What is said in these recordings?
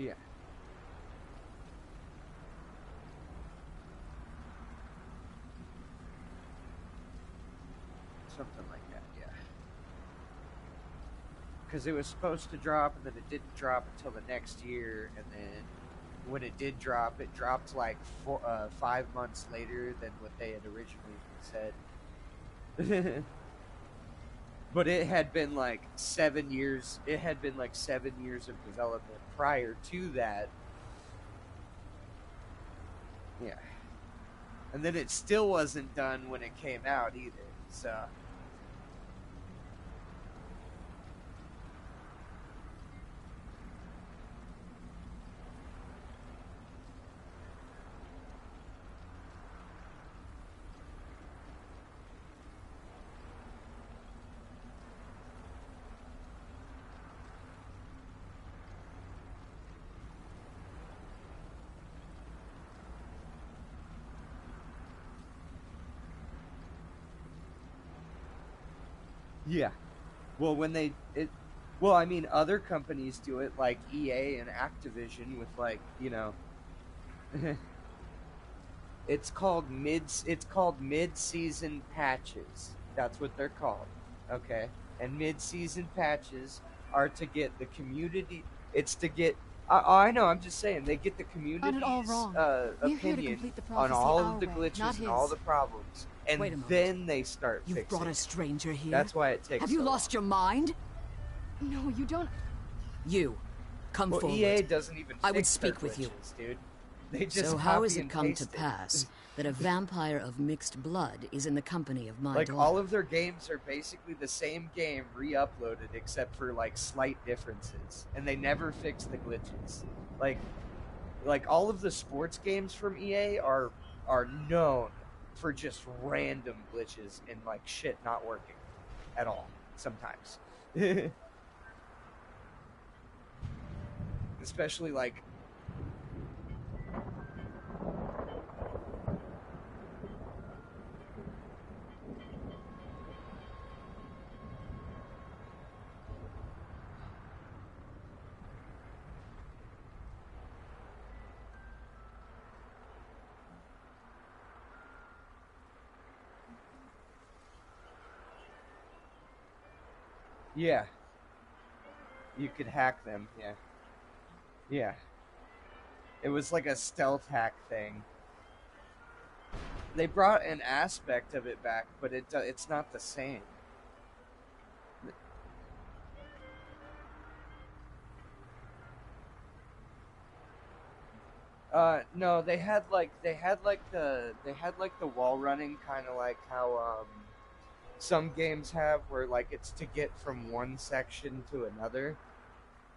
Yeah, something like that. Yeah, because it was supposed to drop, and then it didn't drop until the next year, and then when it did drop, it dropped like 5 months later than what they had originally said. But it had been like 7 years. It had been like 7 years of development prior to that. Yeah, and then it still wasn't done when it came out either. So yeah. Well, when they it, well, I mean, other companies do it like EA and Activision with it's called mid-season patches. That's what they're called. Okay. And mid-season patches are to get the community it's to get I know, I'm just saying they get the Got it all community's wrong. We're here to opinion complete the on prophecy all our of the way, not glitches and all his. the problems, and Wait a moment. then they start You've fixing brought a it. stranger here? That's why it takes Have you so lost long. your mind? No, you don't. You, come Well, forward. EA doesn't even I would fix their speak with you. glitches, dude. They just So how has copy it and come to paste it. pass that a vampire of mixed blood is in the company of my Like, daughter? all of their games are basically the same game re-uploaded, except for like slight differences, and they never fix the glitches. Like all of the sports games from EA are known for just random glitches and like shit not working at all sometimes. Especially like yeah, you could hack them. Yeah. Yeah. It was like a stealth hack thing. They brought an aspect of it back, but it's not the same. No, they had like the wall running, kind of like how some games have, where like it's to get from one section to another,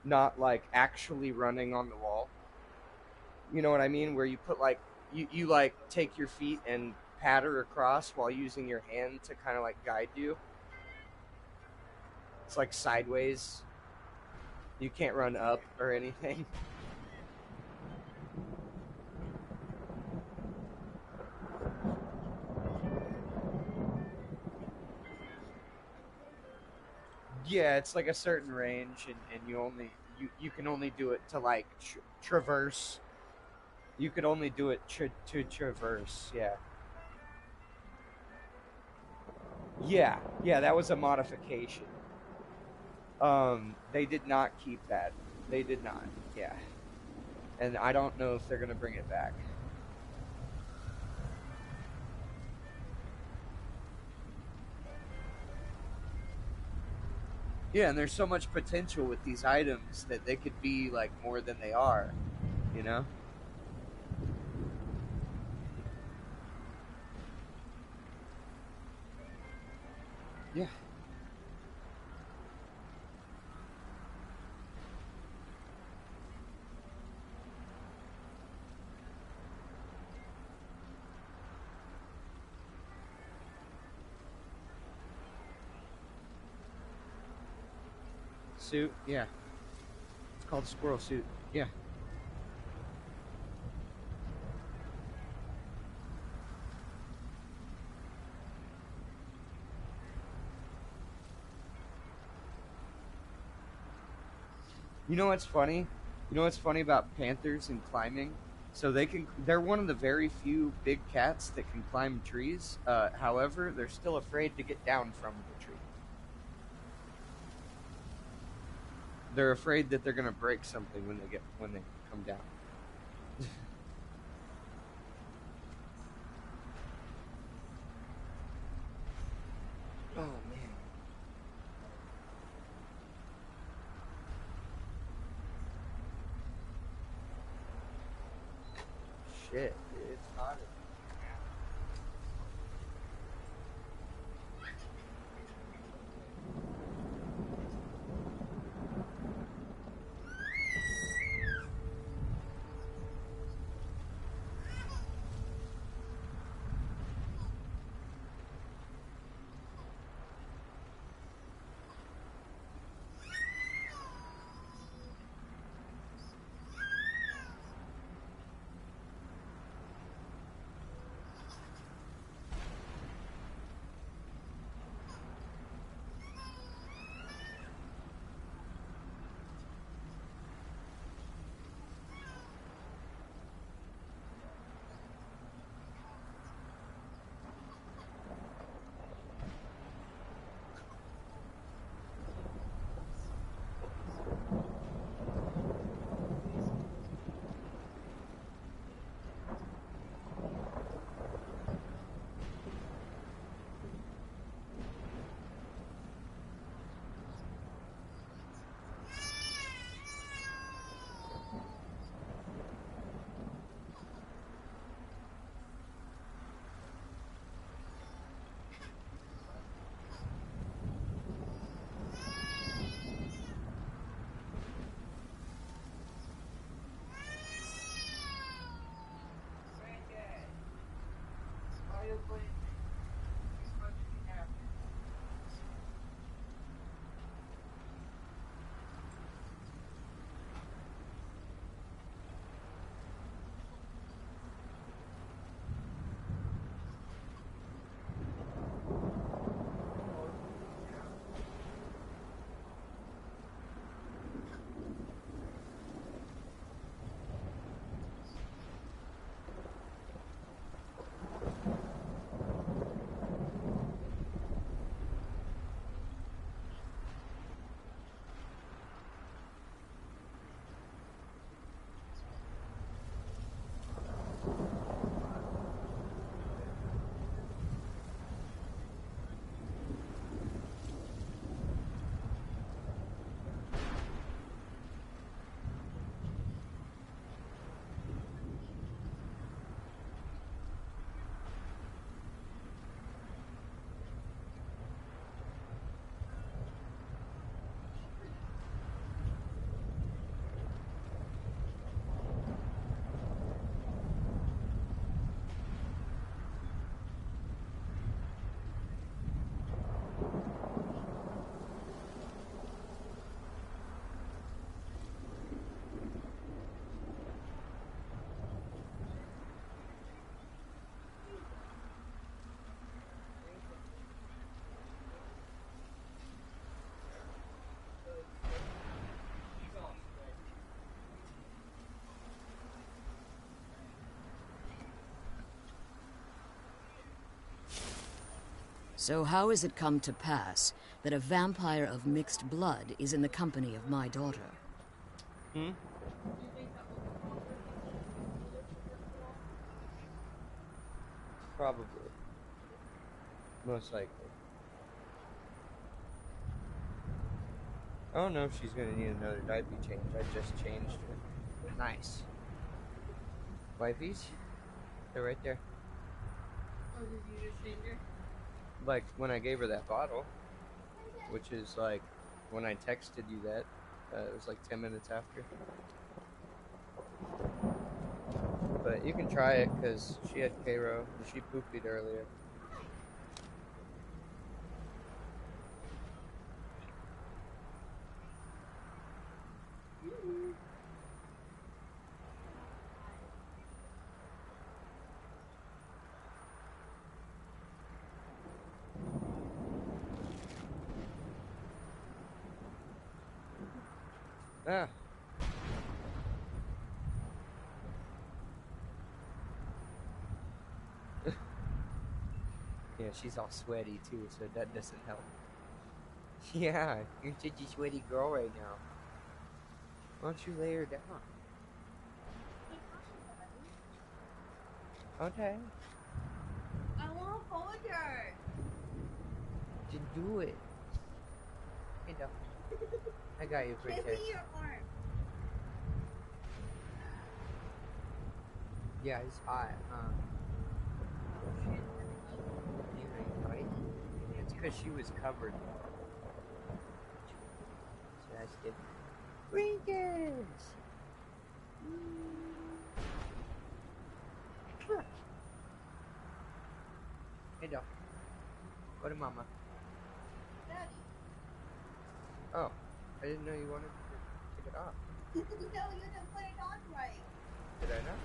not like actually running on the wall. You know what I mean? Where you put like you like take your feet and patter across while using your hand to kind of like guide you. It's like sideways. You can't run up or anything. Yeah, it's like a certain range, and you can only do it to like traverse. You could only do it to traverse. Yeah, yeah, that was a modification. They did not keep that. They did not. Yeah, and I don't know if they're gonna bring it back. Yeah, and there's so much potential with these items that they could be like more than they are. You know? Yeah. Suit. Yeah. It's called squirrel suit. Yeah. You know what's funny? You know what's funny about panthers and climbing? So they're one of the very few big cats that can climb trees. However, they're still afraid to get down from the tree. They're afraid that they're gonna break something when they come down. Oh man. Shit, dude, it's hot. So how has it come to pass that a vampire of mixed blood is in the company of my daughter? Hmm? Probably. Most likely. I don't know if she's gonna need another diaper change. I just changed her. Nice. Wipes? They're right there. Oh, did you just change her? Like when I gave her that bottle, which is like when I texted you that, it was like 10 minutes after. But you can try it because she had Cairo and she pooped earlier. Ah, Yeah, she's all sweaty too, so that doesn't help. Yeah, you're such a sweaty girl right now. Why don't you lay her down? Okay, I want to hold her. just do it. You know, I got you, Give princess. me your arm. Yeah, it's hot, huh? Yeah, right? It's because she was covered. So that's good. Princess! Come on. Hey, dog. Go to mama. Daddy. Oh, I didn't know you wanted to take it off. No, you didn't put it on right. Did I not?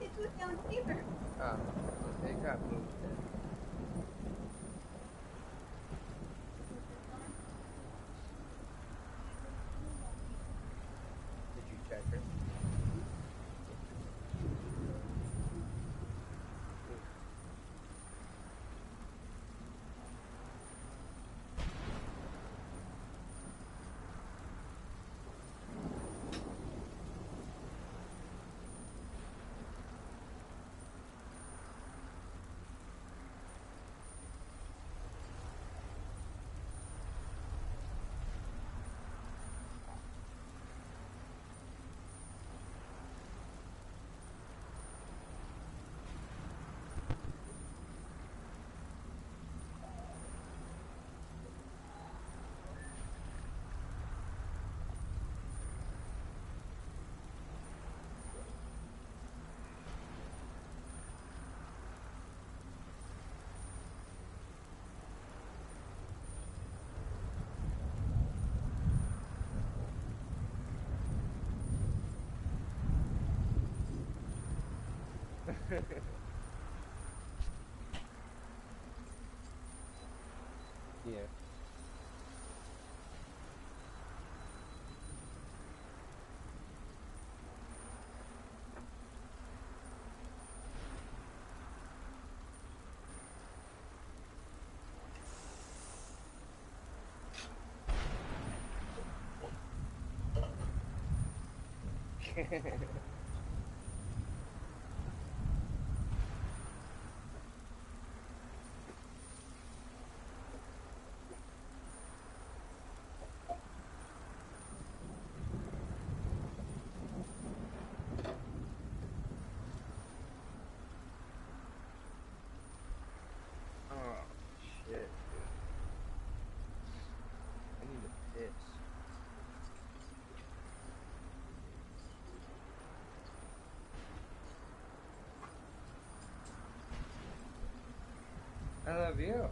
It was down here. Oh, it got moved then. Did you check her? Yeah. Oh, shit, dude. I need to piss. I love you.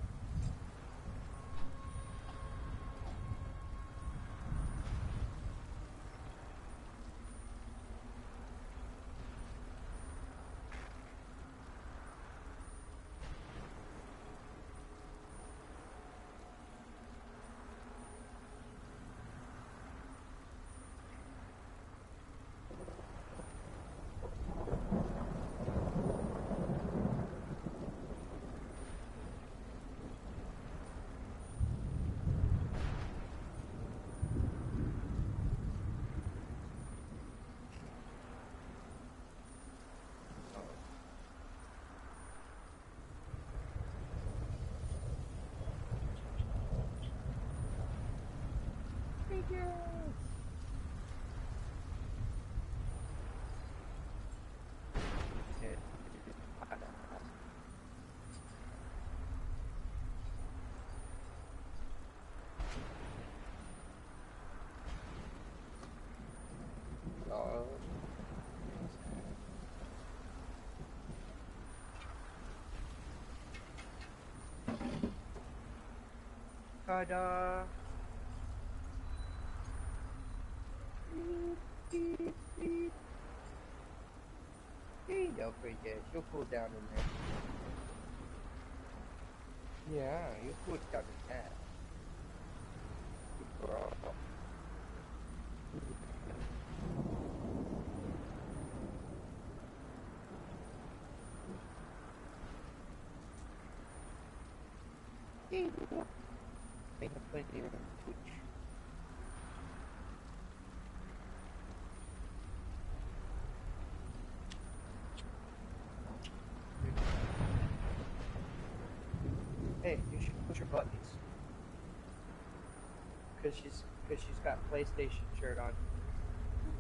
Shit. Oh. Ta-da! There you go, princess. You'll cool down in there. Yeah, you'll cool down in that. Good girl. They have plenty of Twitch. Hey, you should push her buttons. Cause she's got PlayStation shirt on.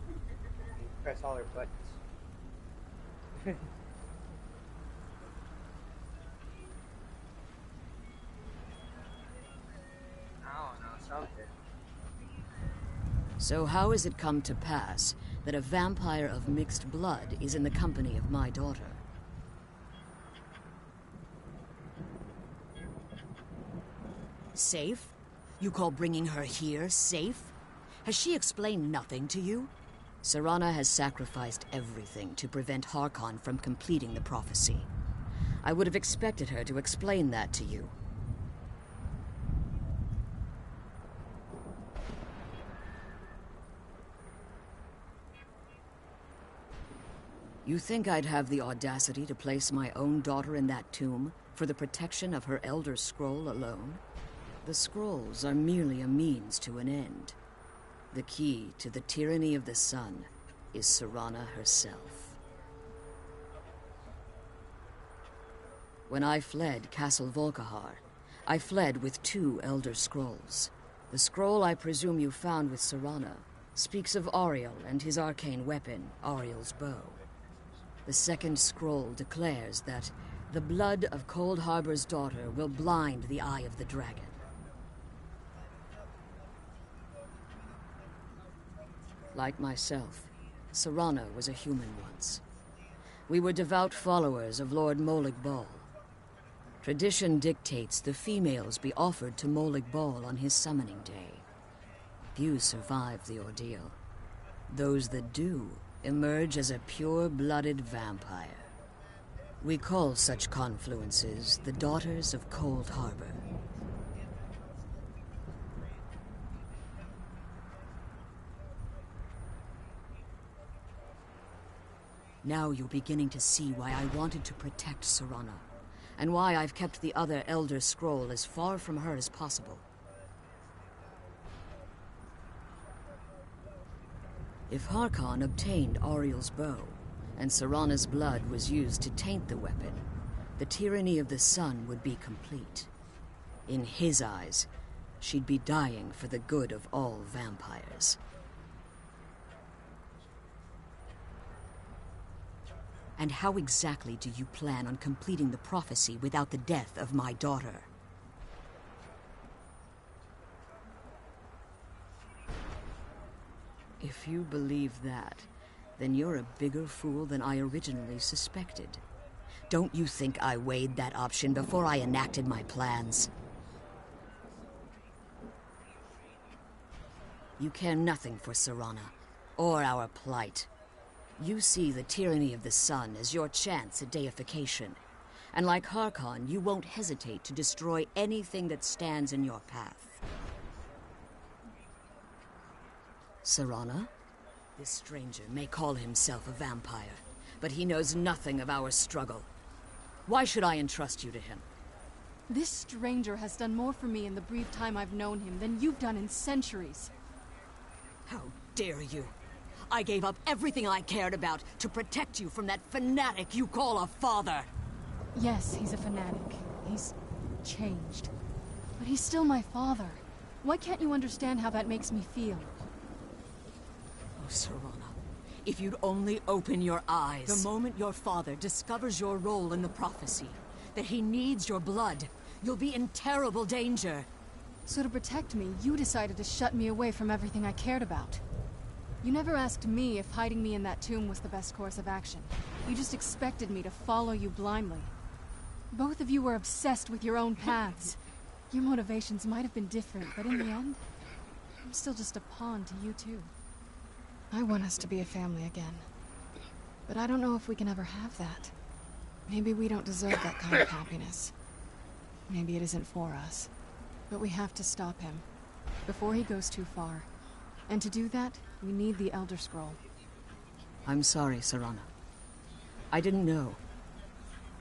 You press all her buttons. I don't know, something. So how has it come to pass that a vampire of mixed blood is in the company of my daughter? Safe? You call bringing her here safe? Has she explained nothing to you? Serana has sacrificed everything to prevent Harkon from completing the prophecy. I would have expected her to explain that to you. You think I'd have the audacity to place my own daughter in that tomb for the protection of her Elder Scroll alone? The scrolls are merely a means to an end. The key to the tyranny of the sun is Serana herself. When I fled Castle Volkihar, I fled with 2 Elder Scrolls. The scroll I presume you found with Serana speaks of Auriel and his arcane weapon, Auriel's bow. The second scroll declares that the blood of Cold Harbor's daughter will blind the eye of the dragon. Like myself, Serana was a human once. We were devout followers of Lord Molig Bal. Tradition dictates the females be offered to Molig Bal on his summoning day. Few survive the ordeal. Those that do emerge as a pure-blooded vampire. We call such confluences the Daughters of Cold Harbor. Now you're beginning to see why I wanted to protect Serana, and why I've kept the other Elder Scroll as far from her as possible. If Harkon obtained Auriel's bow, and Serana's blood was used to taint the weapon, the tyranny of the sun would be complete. In his eyes, she'd be dying for the good of all vampires. And how exactly do you plan on completing the prophecy without the death of my daughter? If you believe that, then you're a bigger fool than I originally suspected. Don't you think I weighed that option before I enacted my plans? You care nothing for Serana, or our plight. You see the tyranny of the sun as your chance at deification. And like Harkon, you won't hesitate to destroy anything that stands in your path. Serana? This stranger may call himself a vampire, but he knows nothing of our struggle. Why should I entrust you to him? This stranger has done more for me in the brief time I've known him than you've done in centuries. How dare you! I gave up everything I cared about to protect you from that fanatic you call a father! Yes, he's a fanatic. He's changed. But he's still my father. Why can't you understand how that makes me feel? Oh, Serana, if you'd only open your eyes. The moment your father discovers your role in the prophecy, that he needs your blood, you'll be in terrible danger. So to protect me, you decided to shut me away from everything I cared about. You never asked me if hiding me in that tomb was the best course of action. You just expected me to follow you blindly. Both of you were obsessed with your own paths. Your motivations might have been different, but in the end, I'm still just a pawn to you too. I want us to be a family again. But I don't know if we can ever have that. Maybe we don't deserve that kind of happiness. Maybe it isn't for us. But we have to stop him, before he goes too far. And to do that, we need the Elder Scroll. I'm sorry, Serana. I didn't know.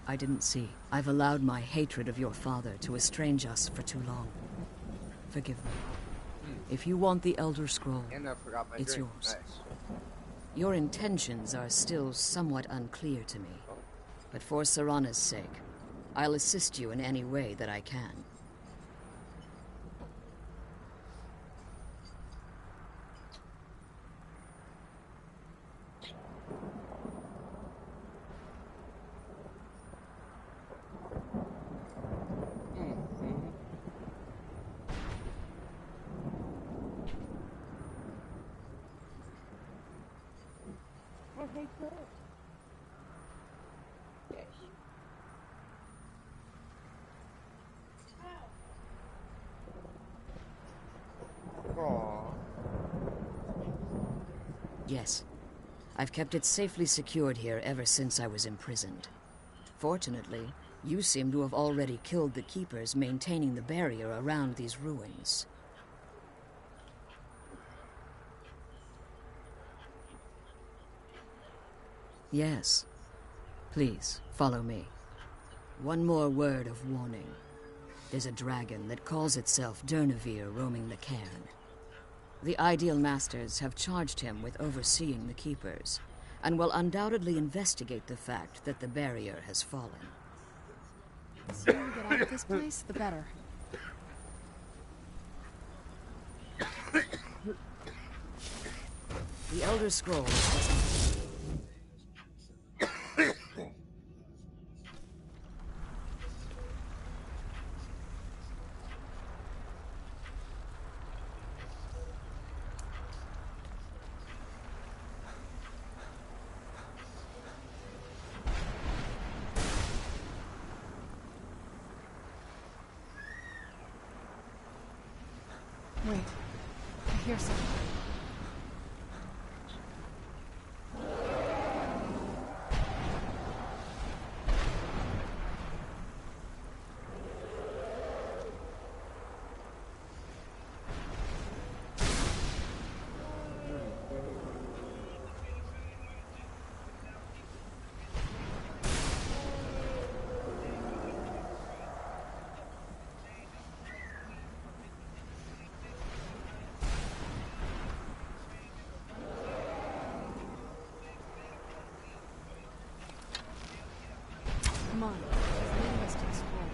I didn't see. I've allowed my hatred of your father to estrange us for too long. Forgive me. If you want the Elder Scroll, And I forgot my it's drink. yours. Nice. Your intentions are still somewhat unclear to me. But for Serana's sake, I'll assist you in any way that I can. Okay, good. Yes. Aww. Yes. I've kept it safely secured here ever since I was imprisoned. Fortunately, you seem to have already killed the keepers maintaining the barrier around these ruins. Yes. Please, follow me. One more word of warning. There's a dragon that calls itself Durnevere roaming the cairn. The Ideal Masters have charged him with overseeing the Keepers, and will undoubtedly investigate the fact that the barrier has fallen. The sooner we get out of this place, the better. The Elder Scroll is... Wait. I hear something. Come on. She's leading us to the scroll.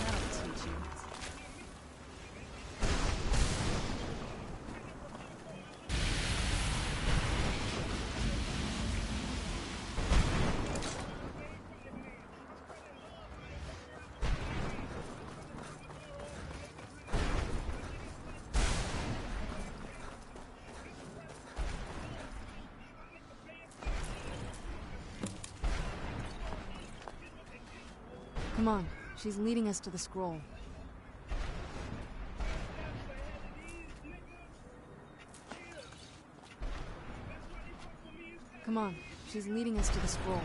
That'll teach you. Come on. She's leading us to the scroll. Come on, she's leading us to the scroll.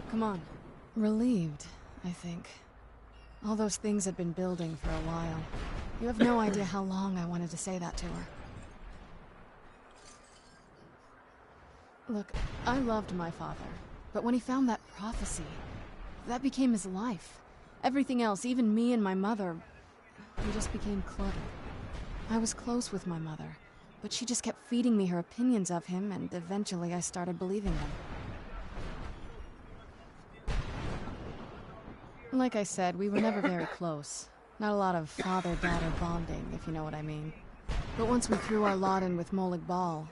Come on. Relieved, I think. All those things had been building for a while. You have no idea how long I wanted to say that to her. Look, I loved my father, but when he found that prophecy, that became his life. Everything else, even me and my mother, we just became clutter. I was close with my mother, but she just kept feeding me her opinions of him, and eventually I started believing them. Like I said, we were never very close. Not a lot of father-daughter bonding, if you know what I mean. But once we threw our lot in with Molig Bal,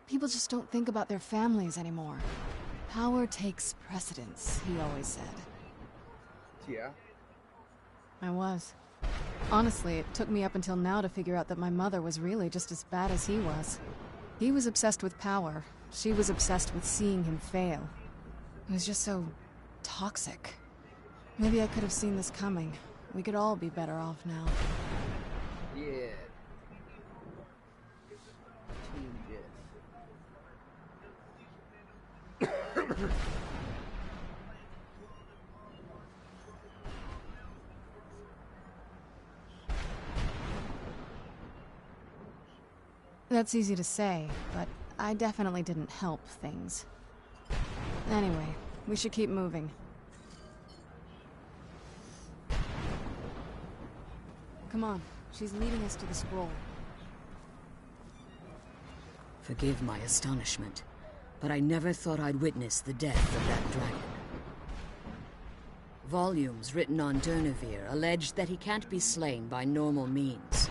people just don't think about their families anymore. Power takes precedence, he always said. Yeah. I was. Honestly, it took me up until now to figure out that my mother was really just as bad as he was. He was obsessed with power. She was obsessed with seeing him fail. It was just so toxic. Maybe I could have seen this coming. We could all be better off now. Yeah. Team Death. That's easy to say, but I definitely didn't help things. Anyway, we should keep moving. Come on, she's leading us to the scroll. Forgive my astonishment, but I never thought I'd witness the death of that dragon. Volumes written on Durnevere allege that he can't be slain by normal means.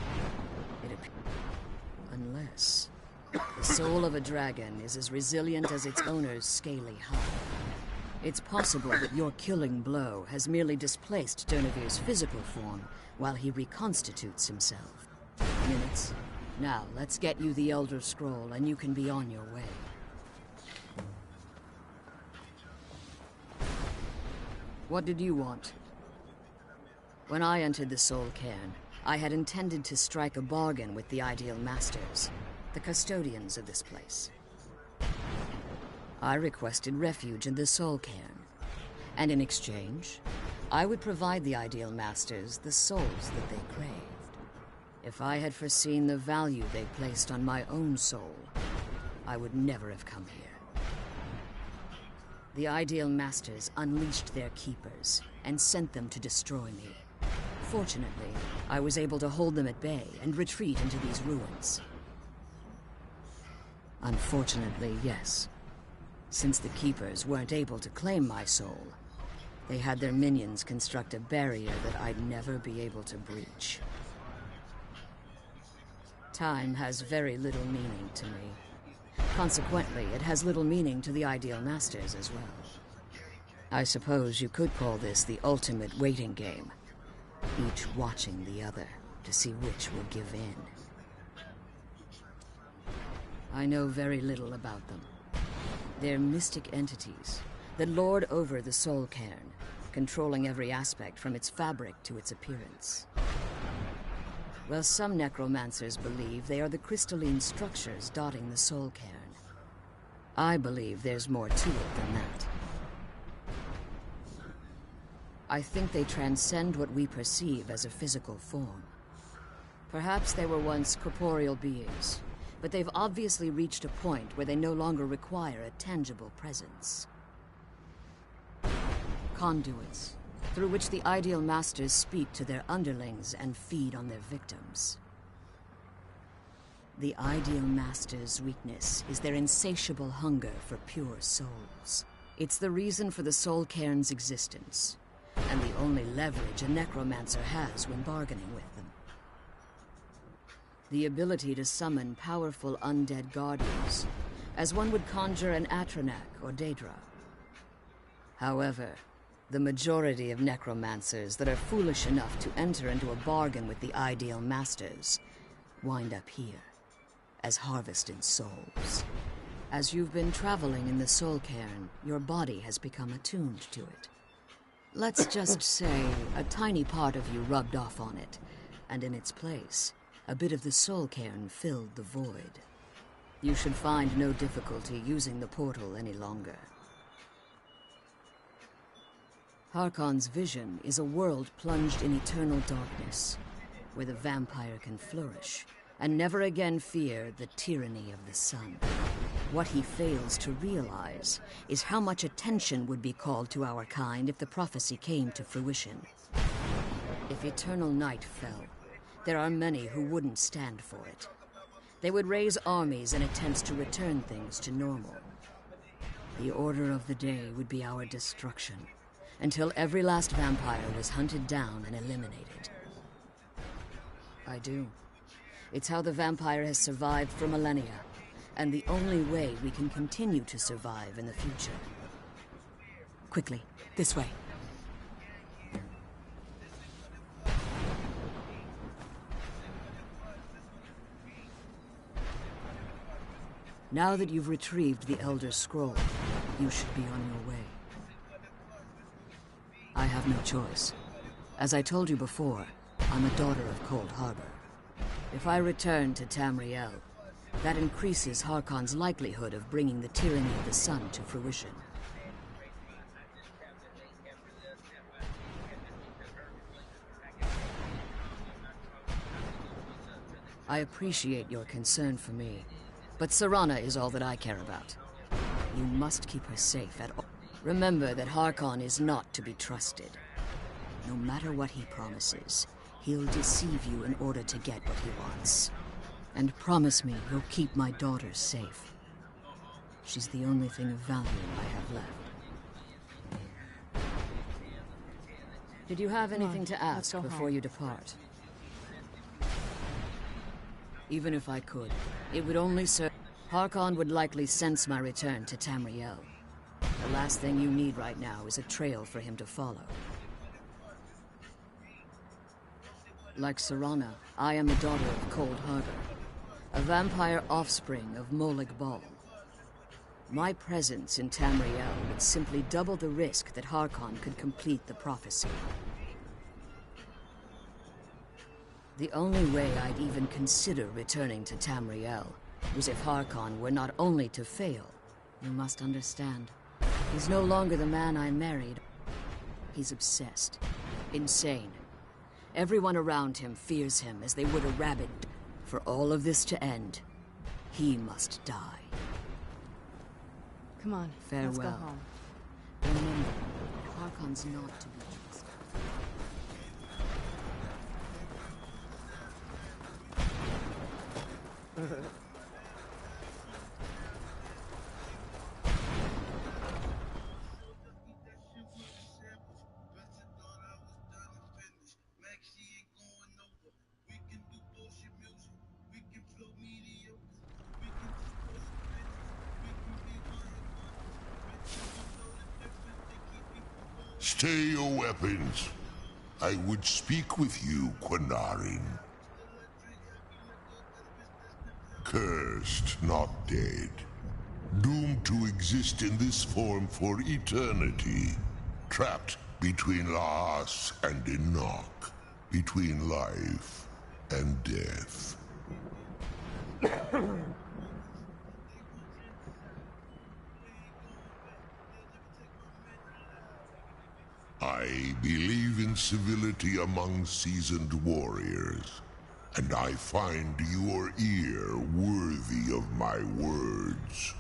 Unless the soul of a dragon is as resilient as its owner's scaly hide. It's possible that your killing blow has merely displaced Durnevere's physical form while he reconstitutes himself. Minutes. Now, let's get you the Elder Scroll and you can be on your way. What did you want? When I entered the Soul Cairn, I had intended to strike a bargain with the Ideal Masters, the custodians of this place. I requested refuge in the Soul Cairn, and in exchange, I would provide the Ideal Masters the souls that they craved. If I had foreseen the value they placed on my own soul, I would never have come here. The Ideal Masters unleashed their keepers and sent them to destroy me. Fortunately, I was able to hold them at bay and retreat into these ruins. Unfortunately, yes. Since the Keepers weren't able to claim my soul, they had their minions construct a barrier that I'd never be able to breach. Time has very little meaning to me. Consequently, it has little meaning to the Ideal Masters as well. I suppose you could call this the ultimate waiting game, each watching the other to see which will give in. I know very little about them. They're mystic entities that lord over the Soul Cairn, controlling every aspect from its fabric to its appearance. Well, some necromancers believe they are the crystalline structures dotting the Soul Cairn. I believe there's more to it than that. I think they transcend what we perceive as a physical form. Perhaps they were once corporeal beings, but they've obviously reached a point where they no longer require a tangible presence. Conduits, through which the Ideal Masters speak to their underlings and feed on their victims. The Ideal Masters' weakness is their insatiable hunger for pure souls. It's the reason for the Soul Cairn's existence, and the only leverage a necromancer has when bargaining with them. The ability to summon powerful undead guardians, as one would conjure an Atronak or Daedra. However, the majority of necromancers that are foolish enough to enter into a bargain with the ideal masters wind up here, as harvested souls. As you've been traveling in the soul cairn, your body has become attuned to it. Let's just say a tiny part of you rubbed off on it, and in its place, a bit of the soul cairn filled the void. You should find no difficulty using the portal any longer. Harkon's vision is a world plunged in eternal darkness, where the vampire can flourish, and never again fear the tyranny of the sun. What he fails to realize is how much attention would be called to our kind if the prophecy came to fruition. If eternal night fell, there are many who wouldn't stand for it. They would raise armies in attempts to return things to normal. The order of the day would be our destruction, until every last vampire was hunted down and eliminated. I do. It's how the vampire has survived for millennia, and the only way we can continue to survive in the future. Quickly, this way. Now that you've retrieved the Elder Scroll, you should be on your way. I have no choice. As I told you before, I'm a daughter of Cold Harbor. If I return to Tamriel, that increases Harkon's likelihood of bringing the tyranny of the sun to fruition. I appreciate your concern for me, but Serana is all that I care about. You must keep her safe at all. Remember that Harkon is not to be trusted. No matter what he promises, he'll deceive you in order to get what he wants. And promise me you'll keep my daughter safe. She's the only thing of value I have left. Did you have anything to ask before you depart? Even if I could, it would only serve. Harkon would likely sense my return to Tamriel. The last thing you need right now is a trail for him to follow. Like Serana, I am a daughter of Cold Harbor, a vampire offspring of Molig Bal. My presence in Tamriel would simply double the risk that Harkon could complete the prophecy. The only way I'd even consider returning to Tamriel was if Harkon were not only to fail. You must understand, he's no longer the man I married. He's obsessed, insane. Everyone around him fears him as they would a rabid. For all of this to end, he must die. Come on, farewell. Let's go home. Remember, Harkon's not to be trusted. Stay your weapons. I would speak with you, Quanarin. Cursed, not dead. Doomed to exist in this form for eternity. Trapped between Laas and Enoch. Between life and death. I believe in civility among seasoned warriors, and I find your ear worthy of my words.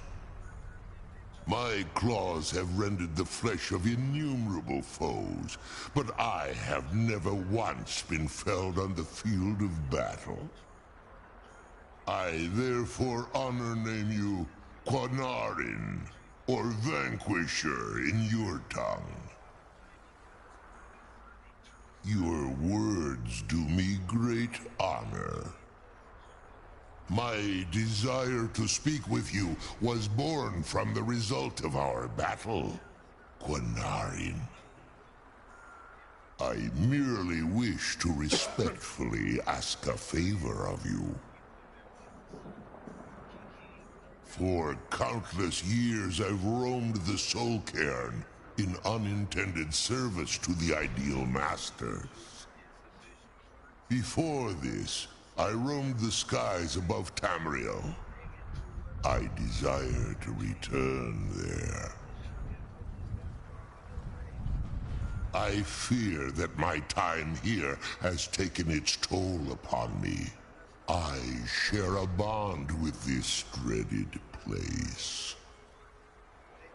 My claws have rended the flesh of innumerable foes, but I have never once been felled on the field of battle. I therefore name you Quanarin, or Vanquisher in your tongue. Your words do me great honor. My desire to speak with you was born from the result of our battle. Quinarin. I merely wish to respectfully ask a favor of you. For countless years I've roamed the Soul Cairn in unintended service to the Ideal Masters. Before this, I roamed the skies above Tamriel. I desire to return there. I fear that my time here has taken its toll upon me. I share a bond with this dreaded place.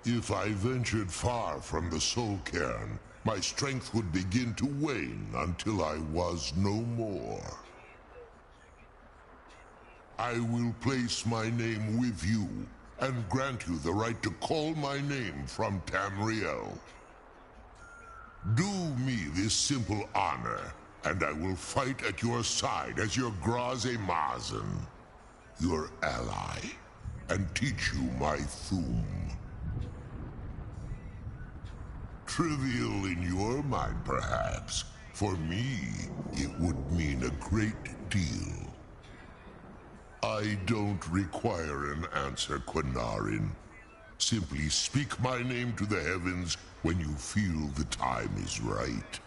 If I ventured far from the Soul Cairn, my strength would begin to wane until I was no more. I will place my name with you and grant you the right to call my name from Tamriel. Do me this simple honor, and I will fight at your side as your Graze Mazen, your ally, and teach you my Thum. Trivial in your mind, perhaps. For me, it would mean a great deal. I don't require an answer, Quinarin. Simply speak my name to the heavens when you feel the time is right.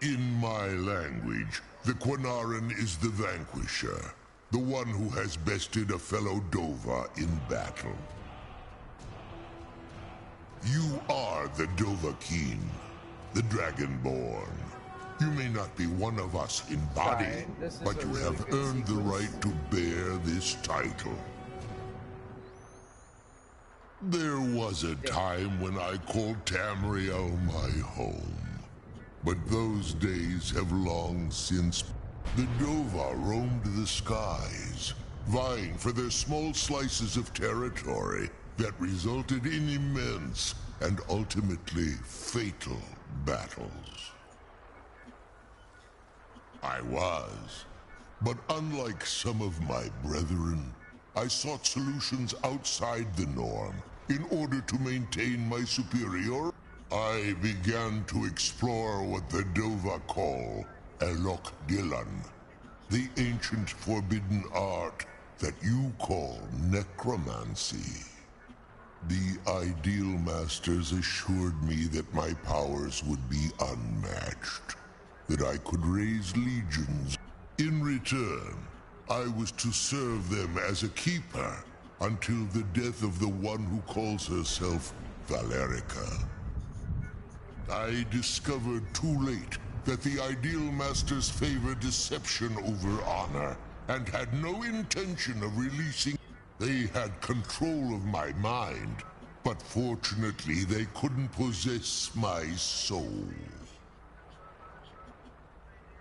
In my language, the Quinarin is the vanquisher, the one who has bested a fellow Dova in battle. You are the Dovahkiin, the Dragonborn. You may not be one of us in body, but you have earned the right to bear this title. There was a time when I called Tamriel my home, but those days have long since. The Dova roamed the skies, vying for their small slices of territory that resulted in immense and ultimately fatal battles. I was, but unlike some of my brethren, I sought solutions outside the norm in order to maintain my superiority. I began to explore what the Dova call Elok Dylan, the ancient forbidden art that you call necromancy. The Ideal Masters assured me that my powers would be unmatched, that I could raise legions. In return, I was to serve them as a keeper until the death of the one who calls herself Valerica. I discovered too late that the Ideal Masters favor deception over honor, and had no intention of releasing. They had control of my mind, but fortunately they couldn't possess my soul.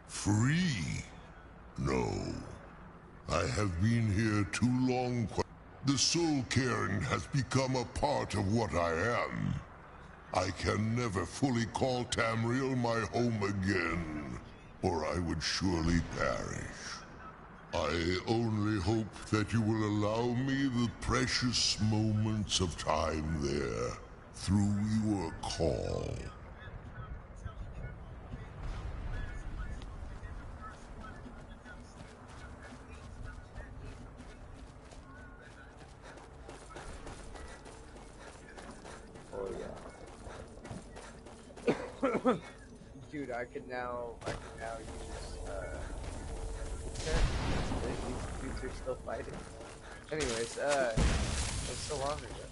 Free? No. I have been here too long. The Soul Cairn has become a part of what I am. I can never fully call Tamriel my home again, or I would surely perish. I only hope that you will allow me the precious moments of time there, through your call. Oh yeah. Dude, I can now use okay. These dudes are still fighting. Anyways, it's so long ago.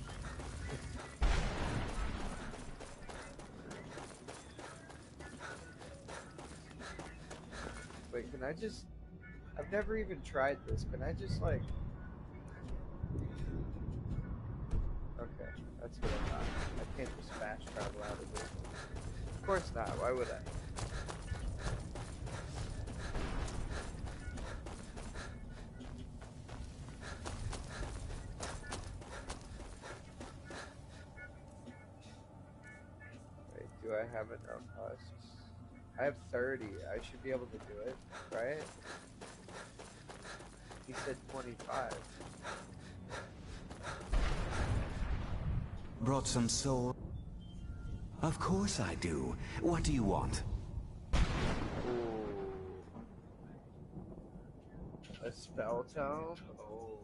Wait, can I just... I've never even tried this. Can I just, like... Okay, that's what I thought. I can't just fast travel out of this. Of course not. Why would I? Wait, do I have enough husks? I have 30. I should be able to do it, right? He said 25. Brought some soul? Of course I do. What do you want? Ooh. A spell tome? Oh.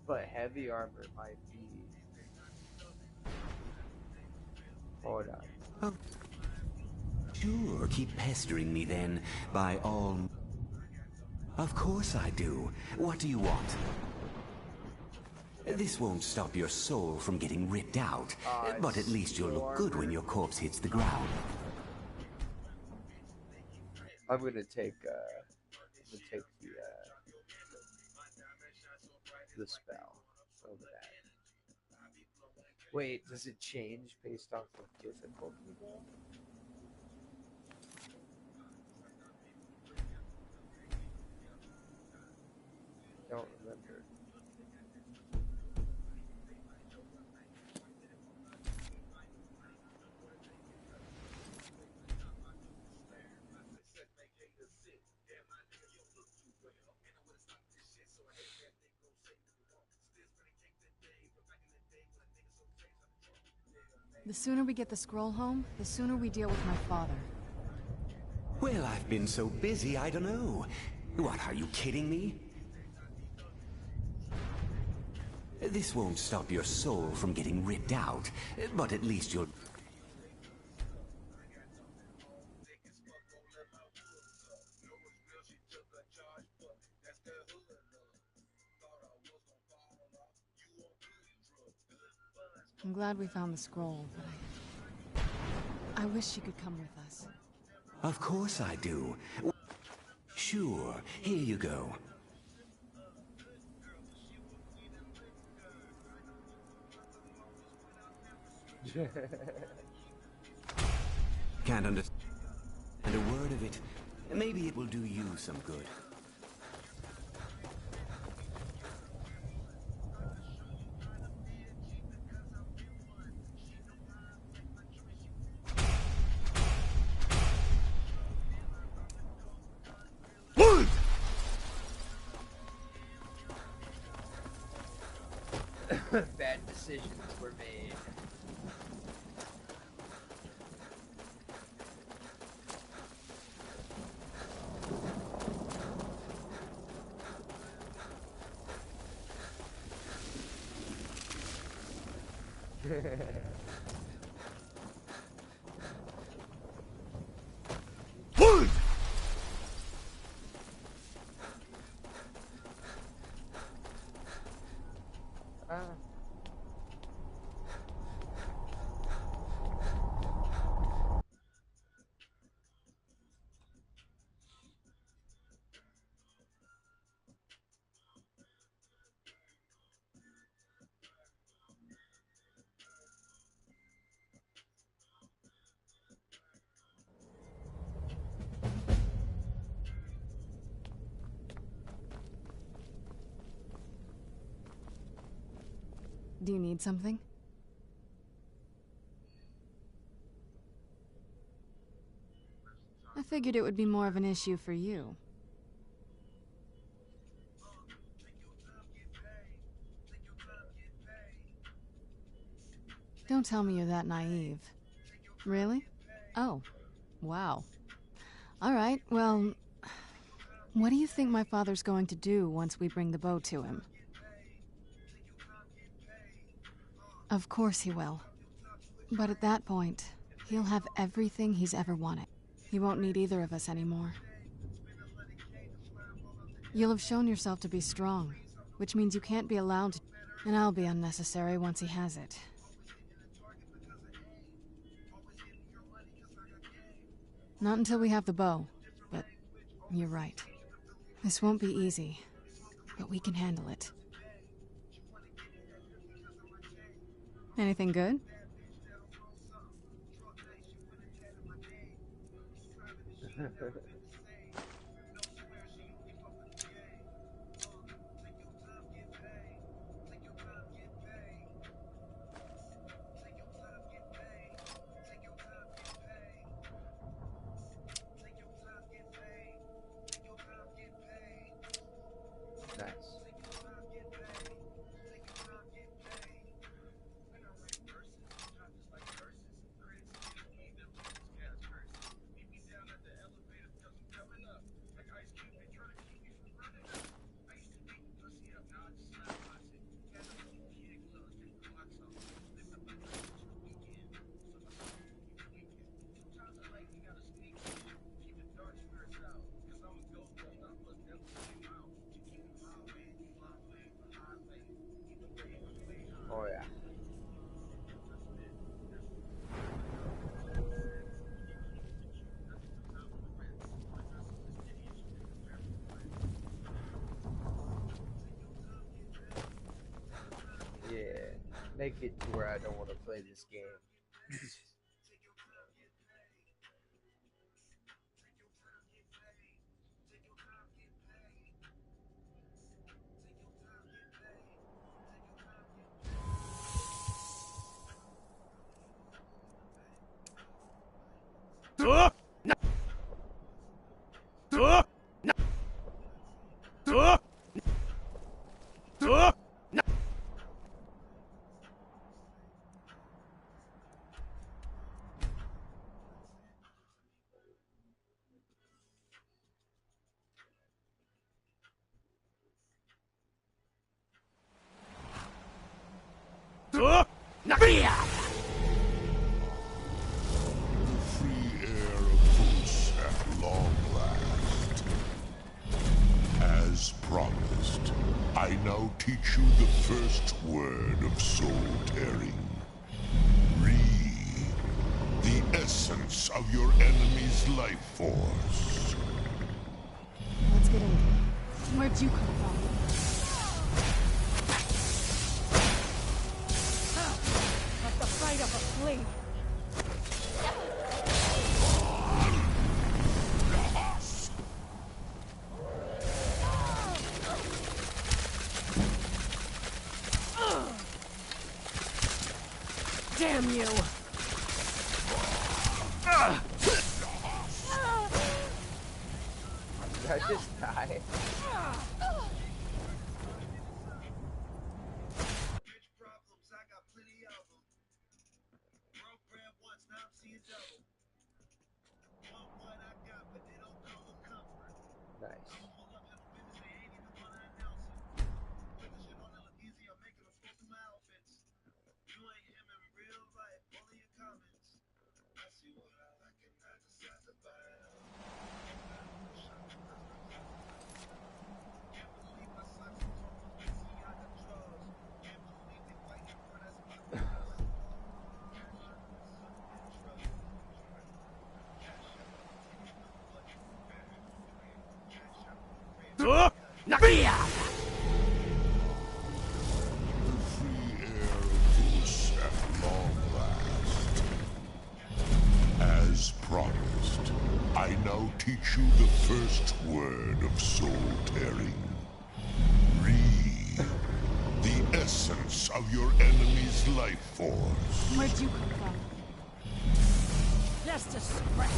But heavy armor might be. Hold on. Oh, sure. Keep pestering me then, by all... Of course I do. What do you want? This won't stop your soul from getting ripped out, but at least you'll look good when your corpse hits the ground. I'm gonna take the spell over that. Wait, does it change based off of difficulty though? Don't remember. The sooner we get the scroll home, the sooner we deal with my father. Well, I've been so busy, I don't know. What, are you kidding me? This won't stop your soul from getting ripped out, but at least you'll... I'm glad we found the scroll, but I wish she could come with us. Of course I do. Sure, here you go. Can't understand a word of it. Maybe it will do you some good. Bad decisions were made. Do you need something? I figured it would be more of an issue for you. Don't tell me you're that naive. Really? Oh, wow. All right, well, what do you think my father's going to do once we bring the bow to him? Of course he will. But at that point, he'll have everything he's ever wanted. He won't need either of us anymore. You'll have shown yourself to be strong, which means you can't be allowed to, and I'll be unnecessary once he has it. Not until we have the bow, but you're right. This won't be easy, but we can handle it. Anything good? Nice. make it to where I don't want to play this game. Free air of Bruce at long last. As promised, I now teach you the first word of soul tearing. Re, the essence of your enemy's life force. Let's get in there. Where'd you come from? Like the fight of a flea. Damn you! Did I just die? Nice. As promised, I now teach you the first word of soul tearing. Re, the essence of your enemy's life force. Where'd you come from? Just a scratch.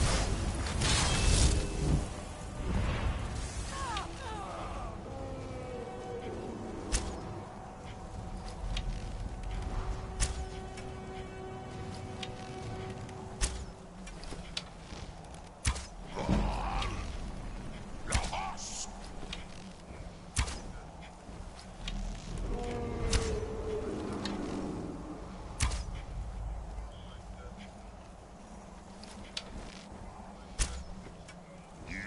You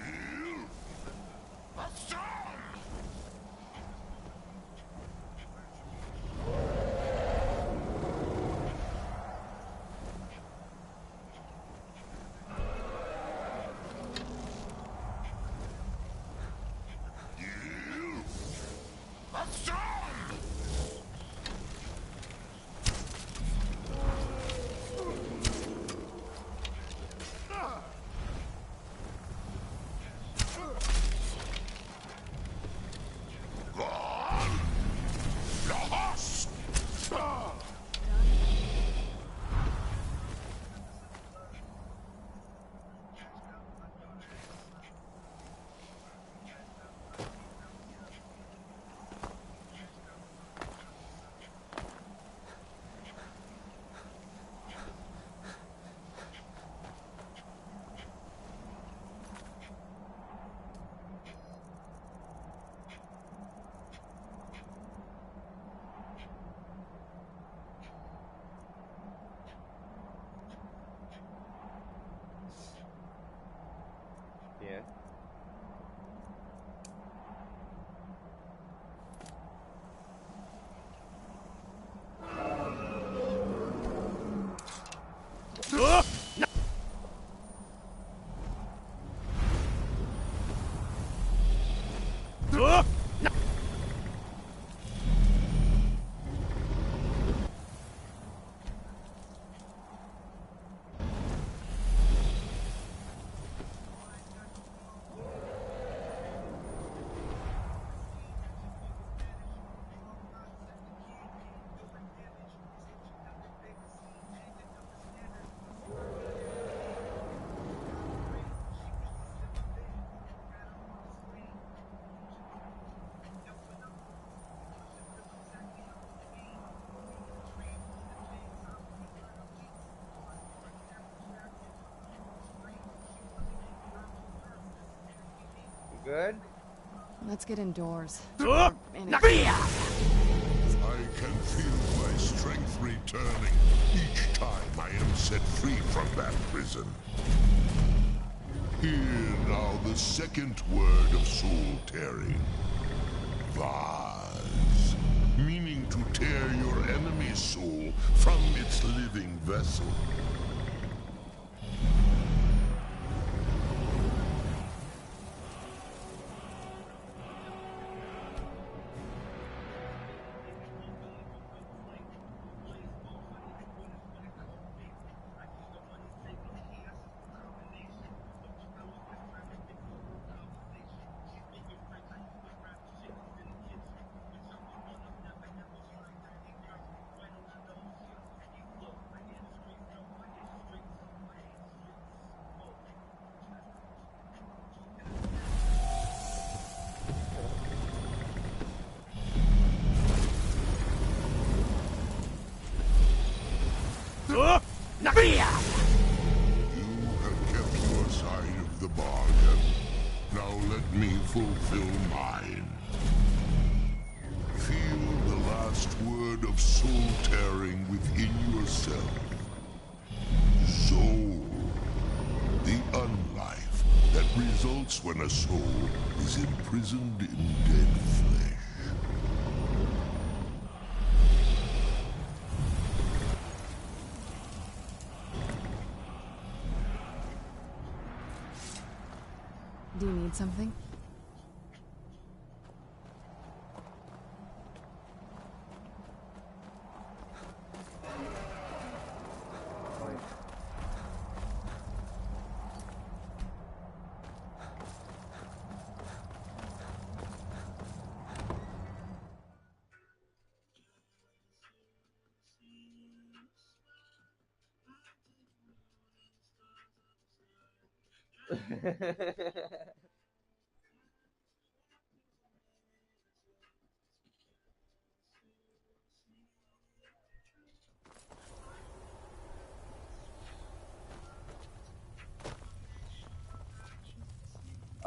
good? Let's get indoors. I can feel my strength returning each time I am set free from that prison. Hear now the second word of soul tearing. Vase. Meaning to tear your enemy's soul from its living vessel. You have kept your side of the bargain. Now let me fulfill mine. Feel the last word of soul tearing within yourself. Soul. The unlife that results when a soul is imprisoned in dead flesh. Do you need something?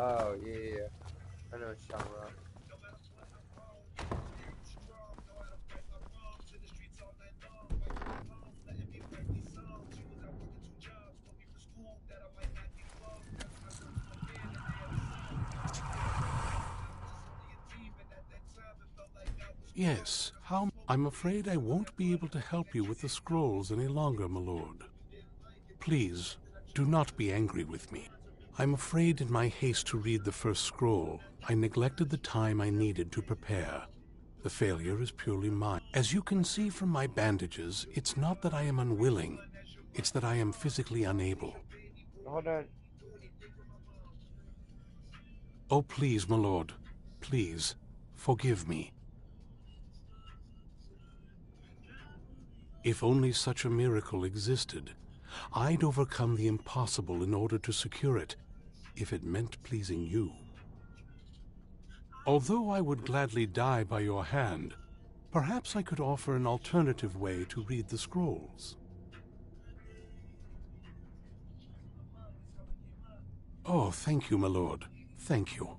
Oh, yeah. I know what you're talking about. Yes, how... I'm afraid I won't be able to help you with the scrolls any longer, my lord. Please, do not be angry with me. I'm afraid in my haste to read the first scroll, I neglected the time I needed to prepare. The failure is purely mine. As you can see from my bandages, it's not that I am unwilling. It's that I am physically unable. Hold on. Oh, please, my lord. Please, forgive me. If only such a miracle existed, I'd overcome the impossible in order to secure it, if it meant pleasing you. Although I would gladly die by your hand, perhaps I could offer an alternative way to read the scrolls. Oh, thank you, my lord. Thank you.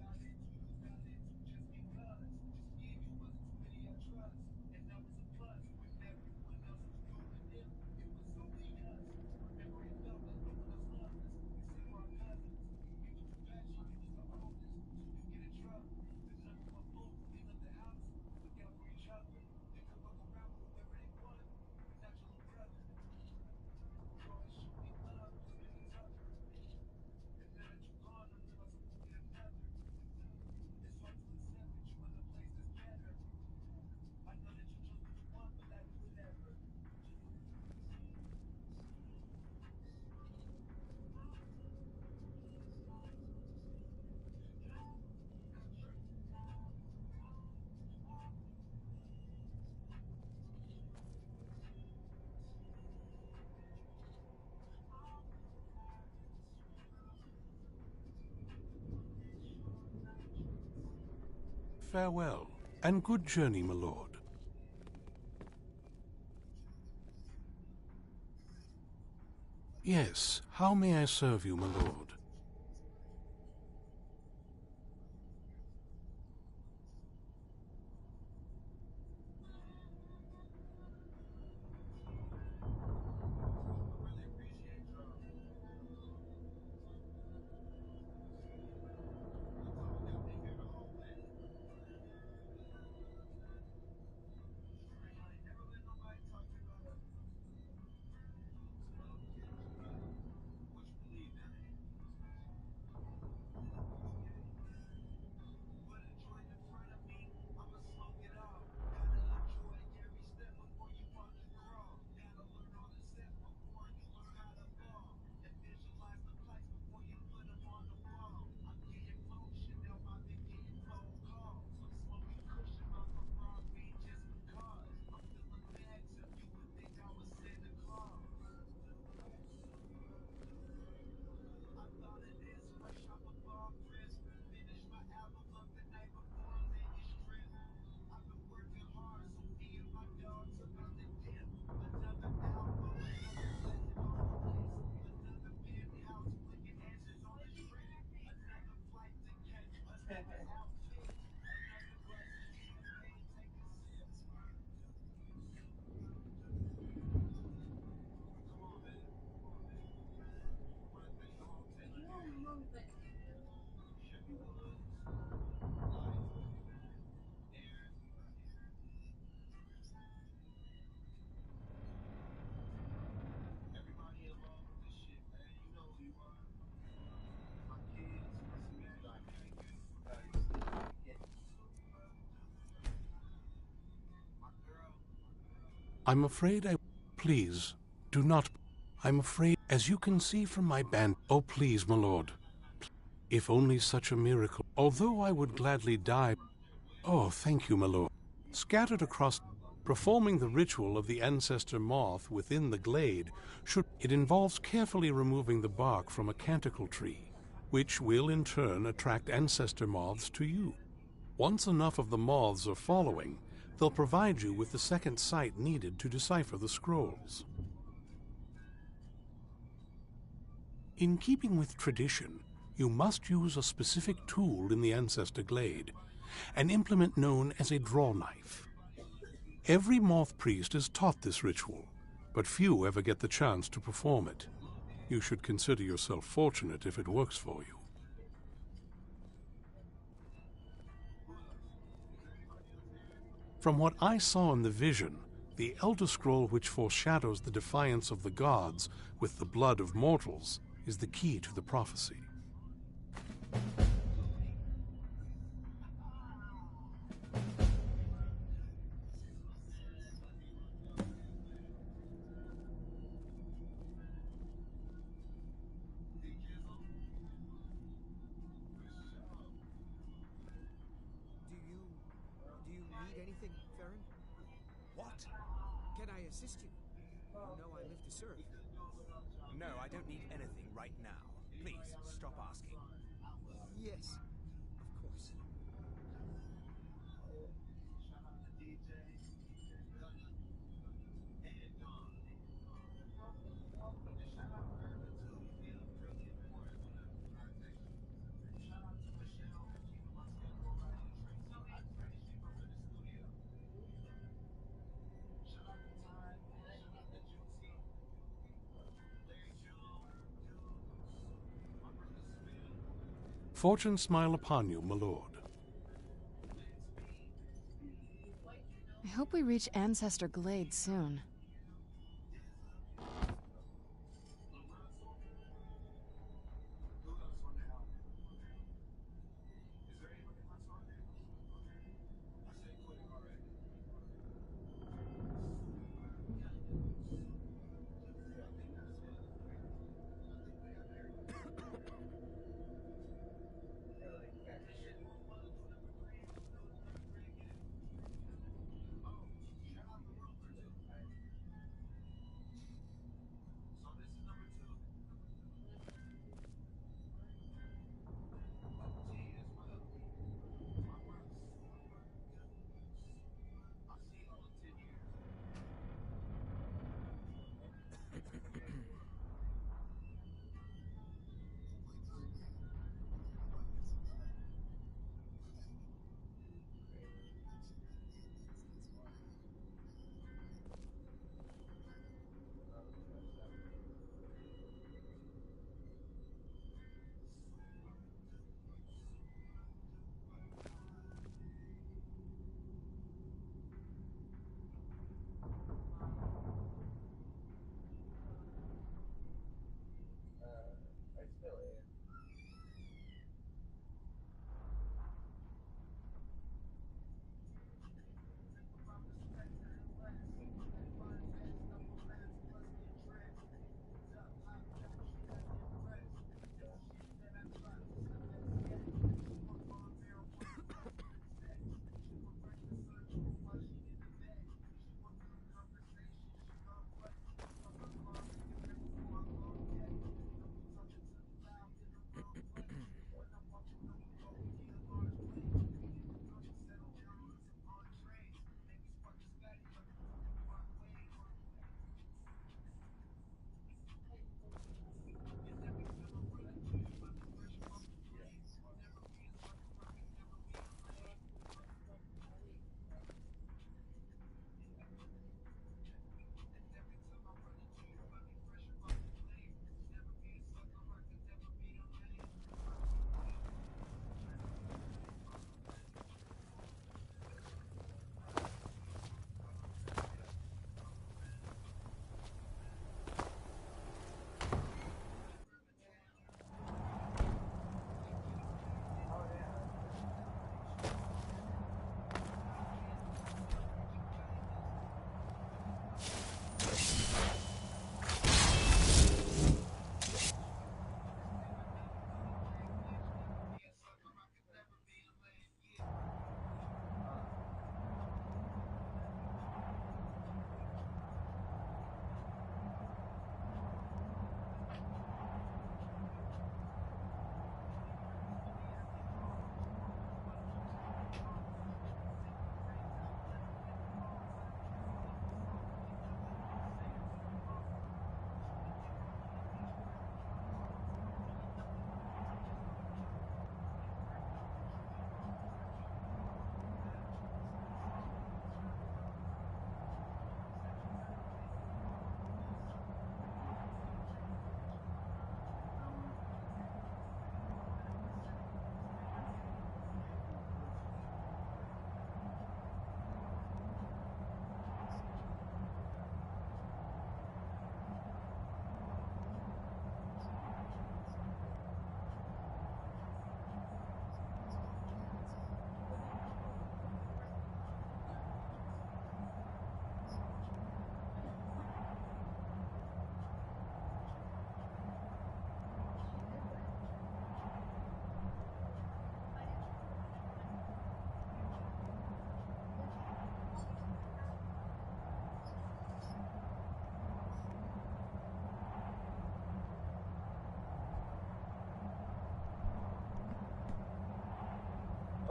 Farewell, and good journey, my lord. Yes, how may I serve you, my lord? I'm afraid I... Please, do not... I'm afraid, as you can see from my band... Oh, please, my lord. If only such a miracle. Although I would gladly die... Oh, thank you, my lord. Scattered across... Performing the ritual of the ancestor moth within the glade should... It involves carefully removing the bark from a canticle tree, which will in turn attract ancestor moths to you. Once enough of the moths are following, they'll provide you with the second sight needed to decipher the scrolls. In keeping with tradition, you must use a specific tool in the ancestor glade, an implement known as a draw knife. Every moth priest is taught this ritual, but few ever get the chance to perform it. You should consider yourself fortunate if it works for you. From what I saw in the vision, the Elder Scroll which foreshadows the defiance of the gods with the blood of mortals is the key to the prophecy. Do you need anything, Farron? What? Can I assist you? You know I live to serve. No, I don't need anything right now. Please, stop asking. Yes, of course. Fortune smile upon you, my lord. I hope we reach Ancestor Glade soon.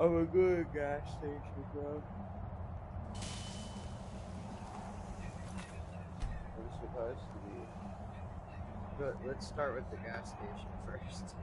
I'm a good gas station, bro. I'm supposed to be. But let's start with the gas station first.